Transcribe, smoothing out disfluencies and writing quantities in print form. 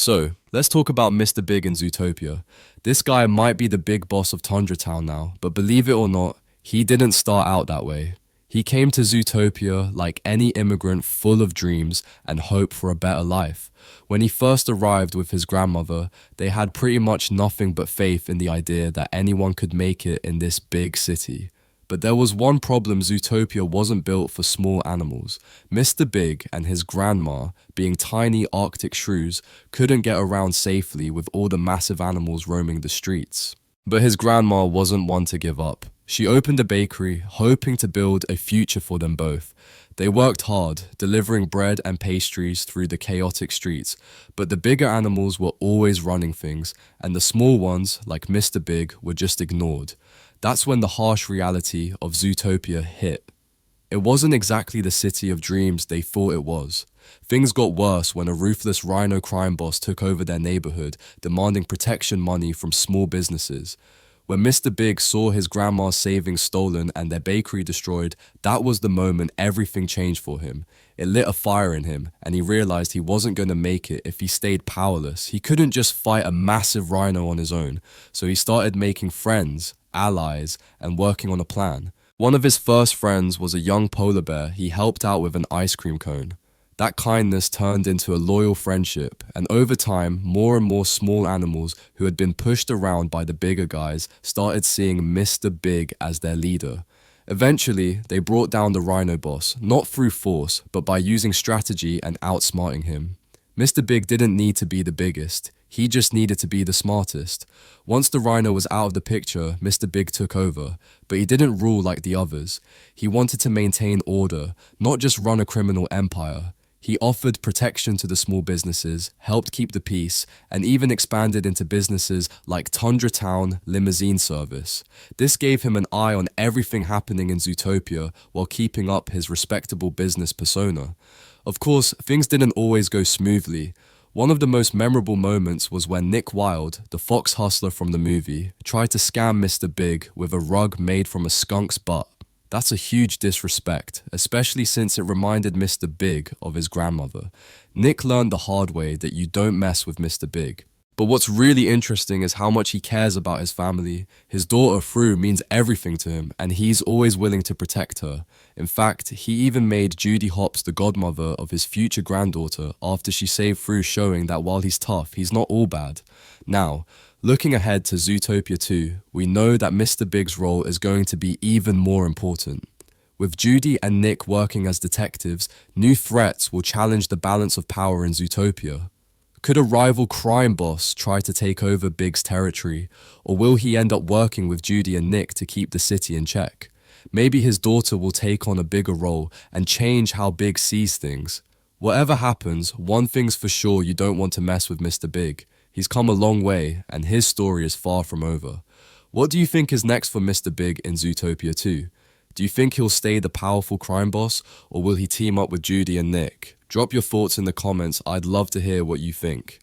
So, let's talk about Mr. Big in Zootopia. This guy might be the big boss of Tundratown now, but believe it or not, he didn't start out that way. He came to Zootopia like any immigrant, full of dreams and hope for a better life. When he first arrived with his grandmother, they had pretty much nothing but faith in the idea that anyone could make it in this big city. But there was one problem: Zootopia wasn't built for small animals. Mr. Big and his grandma, being tiny Arctic shrews, couldn't get around safely with all the massive animals roaming the streets. But his grandma wasn't one to give up. She opened a bakery, hoping to build a future for them both. They worked hard, delivering bread and pastries through the chaotic streets, but the bigger animals were always running things, and the small ones, like Mr. Big, were just ignored. That's when the harsh reality of Zootopia hit. It wasn't exactly the city of dreams they thought it was. Things got worse when a ruthless Rhino Crime Boss took over their neighborhood, demanding protection money from small businesses. When Mr. Big saw his grandma's savings stolen and their bakery destroyed, that was the moment everything changed for him. It lit a fire in him, and he realized he wasn't going to make it if he stayed powerless. He couldn't just fight a massive rhino on his own, so he started making friends, allies, and working on a plan. One of his first friends was a young polar bear he helped out with an ice cream cone. That kindness turned into a loyal friendship, and over time, more and more small animals who had been pushed around by the bigger guys started seeing Mr. Big as their leader. Eventually, they brought down the Rhino Boss, not through force, but by using strategy and outsmarting him. Mr. Big didn't need to be the biggest. He just needed to be the smartest. Once the rhino was out of the picture, Mr. Big took over, but he didn't rule like the others. He wanted to maintain order, not just run a criminal empire. He offered protection to the small businesses, helped keep the peace, and even expanded into businesses like Tundratown limousine service. This gave him an eye on everything happening in Zootopia while keeping up his respectable business persona. Of course, things didn't always go smoothly. One of the most memorable moments was when Wilde, the fox hustler from the movie, tried to scam Mr. Big with a rug made from a skunk's butt. That's a huge disrespect, especially since it reminded Mr. Big of his grandmother. Nick learned the hard way that you don't mess with Mr. Big. But what's really interesting is how much he cares about his family. His daughter, Shrew, means everything to him, and he's always willing to protect her. In fact, he even made Judy Hopps the godmother of his future granddaughter after she saved Shrew, showing that while he's tough, he's not all bad. Now, looking ahead to Zootopia 2, we know that Mr. Big's role is going to be even more important. With Judy and Nick working as detectives, new threats will challenge the balance of power in Zootopia. Could a rival crime boss try to take over Big's territory, or will he end up working with Judy and Nick to keep the city in check? Maybe his daughter will take on a bigger role and change how Big sees things. Whatever happens, one thing's for sure: you don't want to mess with Mr. Big. He's come a long way, and his story is far from over. What do you think is next for Mr. Big in Zootopia 2? Do you think he'll stay the powerful crime boss, or will he team up with Judy and Nick? Drop your thoughts in the comments. I'd love to hear what you think.